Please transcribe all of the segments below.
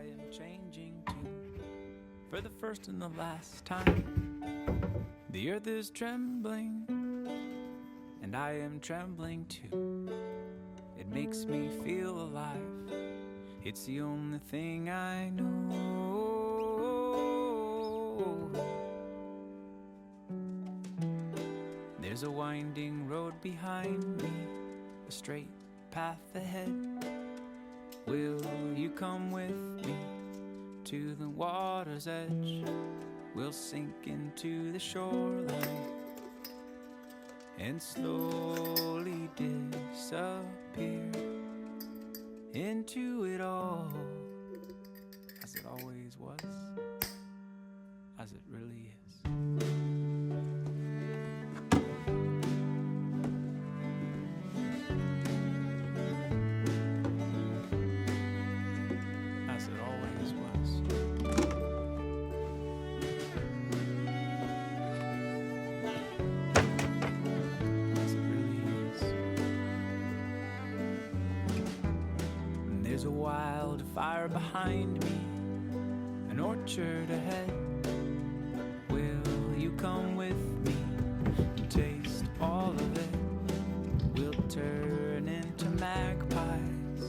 am changing too, for the first and the last time. The earth is trembling, and I am trembling too. It makes me feel alive, it's the only thing I know. There's a winding road behind me, a straight path ahead. Will you come with me to the water's edge? We'll sink into the shoreline and slowly disappear into it all, as it always was, as it really is. As it always was. As it really is. And there's a wildfire behind me, an orchard ahead. Will you come with me and taste all of it? We'll turn into magpies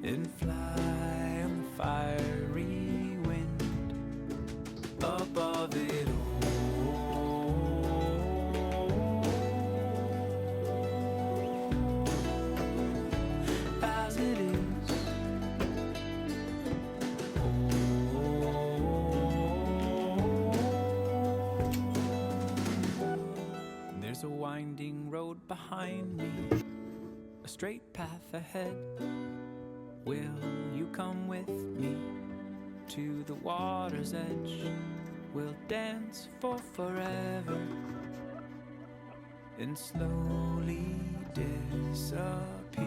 and fly on the fiery wind above it all. As it is. There's a winding road behind me, a straight path ahead. Will you come with me to the water's edge? We'll dance for forever and slowly disappear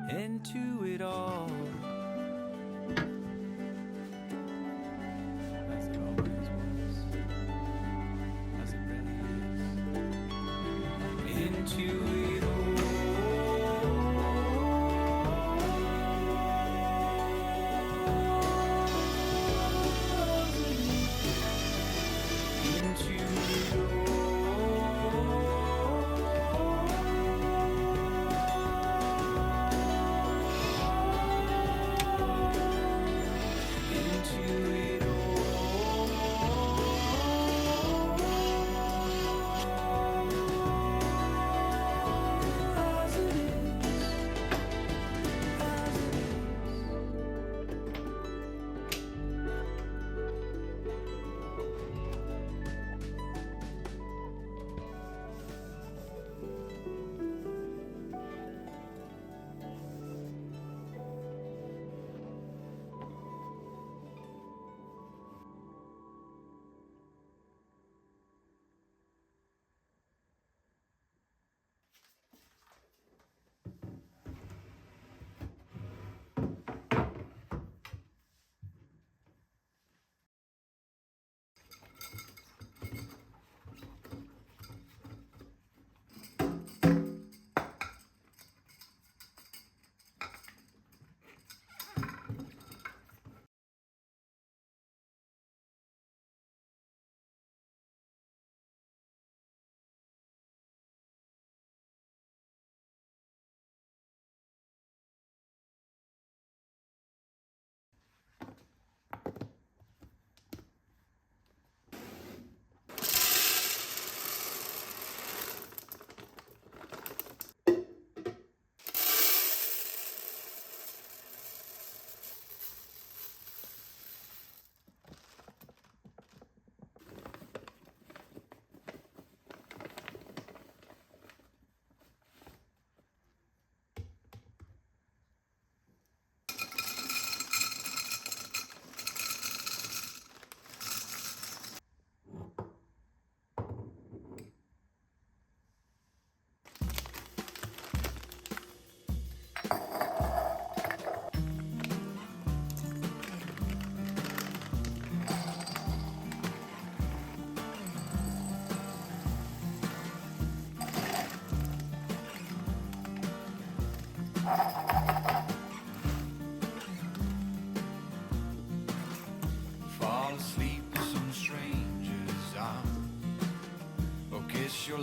into it all. As it always was, as it really is. Into it all.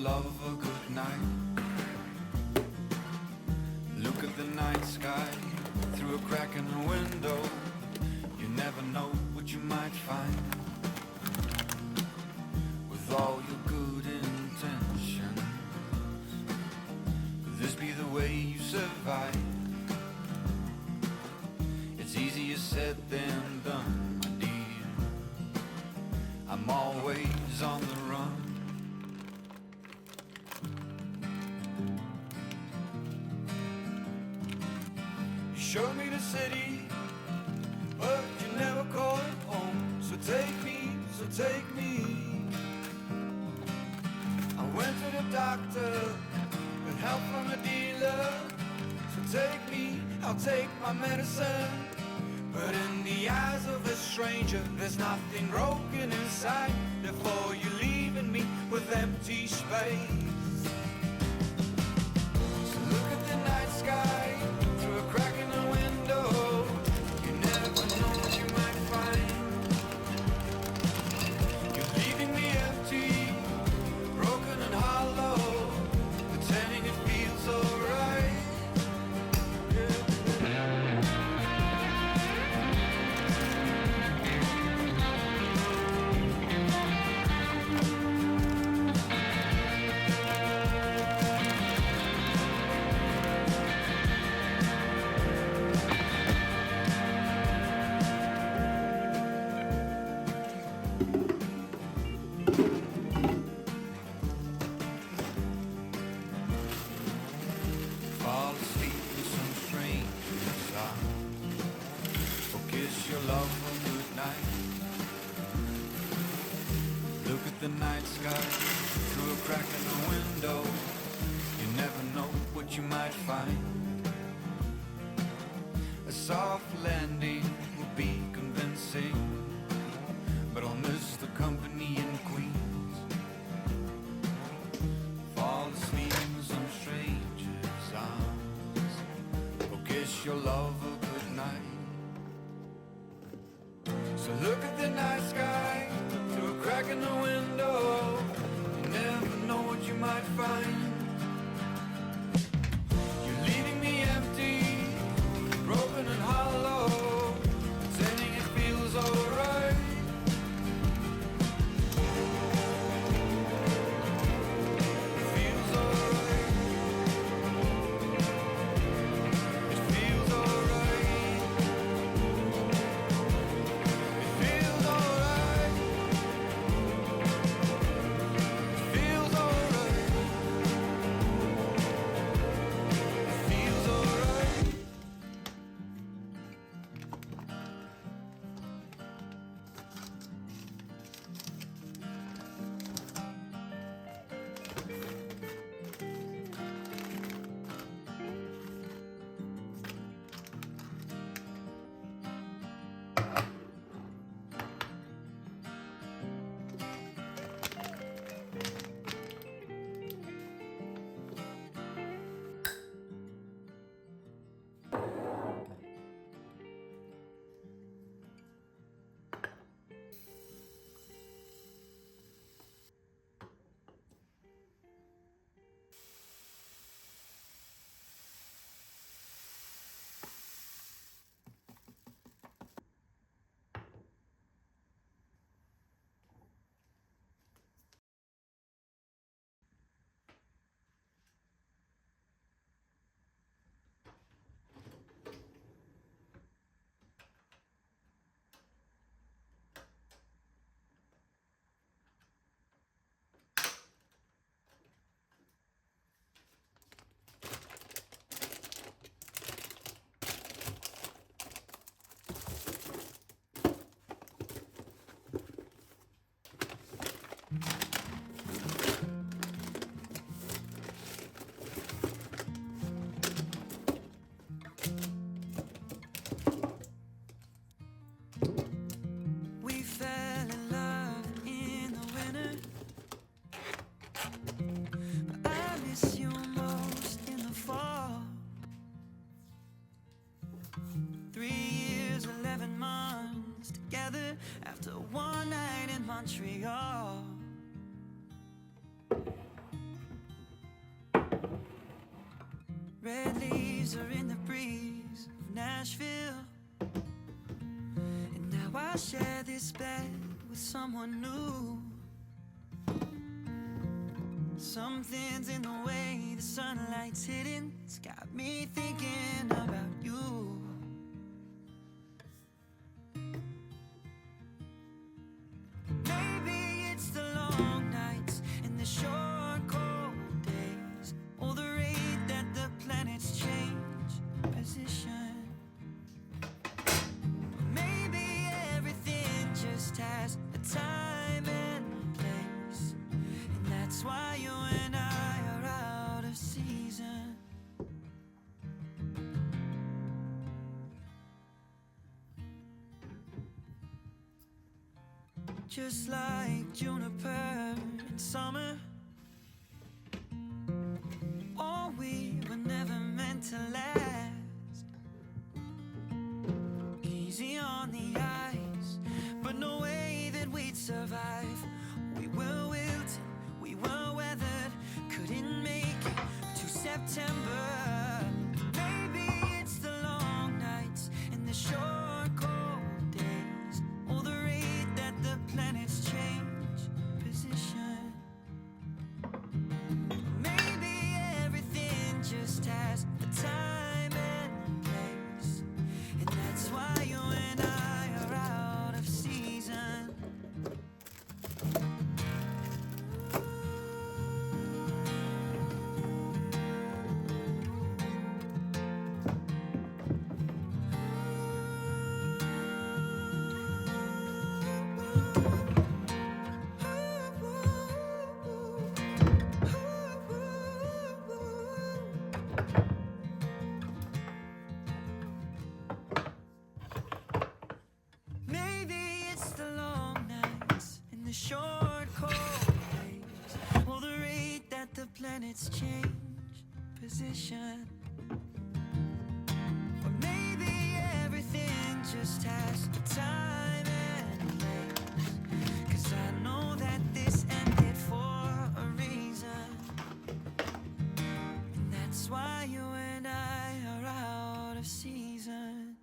love a good night. Look at the night sky through a crack in the window. You never know what you might find. With all your good intentions, could this be the way you survive? It's easier said than done, my dear. I'm always on the run. You showed me the city, but you never called it home. So take me. I went to the doctor with help from a dealer. So take me, I'll take my medicine. But in the eyes of a stranger, there's nothing broken inside. Therefore you're leaving me with empty space. So look at the night sky through a crack in the window. You never know what you might find. You're leaving me empty, broken and hollow, pretending it feels alright. Fall asleep in some stranger's arms, or kiss your love a good night. Look at the night sky through a crack in the window. You never know what you might find. A soft landing will be convincing, but I'll miss the company in Queens. Fall asleep in some stranger's arms, or kiss your love a good night. So look at the night sky through a crack in the window. You never know what you might find. You're leaving me empty, broken and hollow, pretending it feels alright. It feels alright. It feels alright. It feels alright. It feels alright. It feels alright. We fell in love in the winter, but I miss you most in the fall. 3 years, 11 months together after one night in Montreal. memories are in the breeze of Nashville. And now I share this bed with someone new. Something's in the way the sunlight's hitting, it's got me thinking about you. Maybe it's the long nights and the short cold days, or the rate that the planets change position. Maybe everything just has a time and place, and that's why you and I are out of season. Just like juniper in summer, oh, we were never meant to last. Easy on the eyes, but no way that we'd survive. We were wilted, we were weathered, couldn't make it to September. Maybe it's the long nights and the short cold days, or the rate that the planets change position. Maybe everything just has a time and place, and that's why you and I are out of season. Maybe it's the long nights and the short cold days, or the rate that the planets change position. Or maybe everything just has a time and place, 'cause I know that this ended for a reason, and that's why you and I are out of season.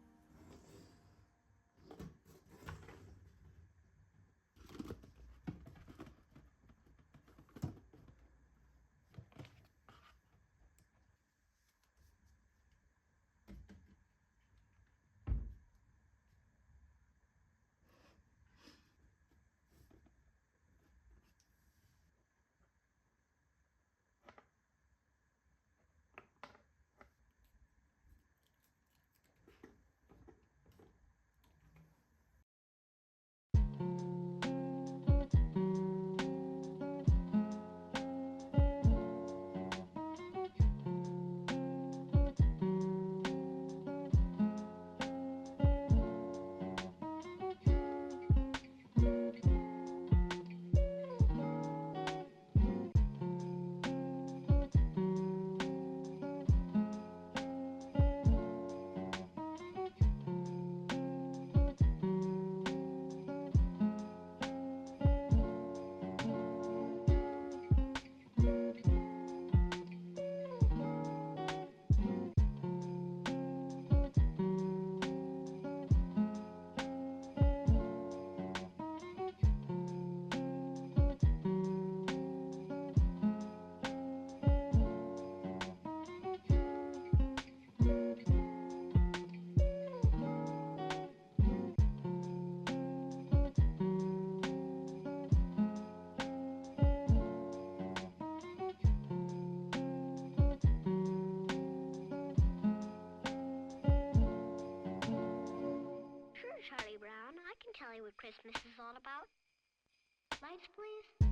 Charlie Brown, I can tell you what Christmas is all about. Lights, please.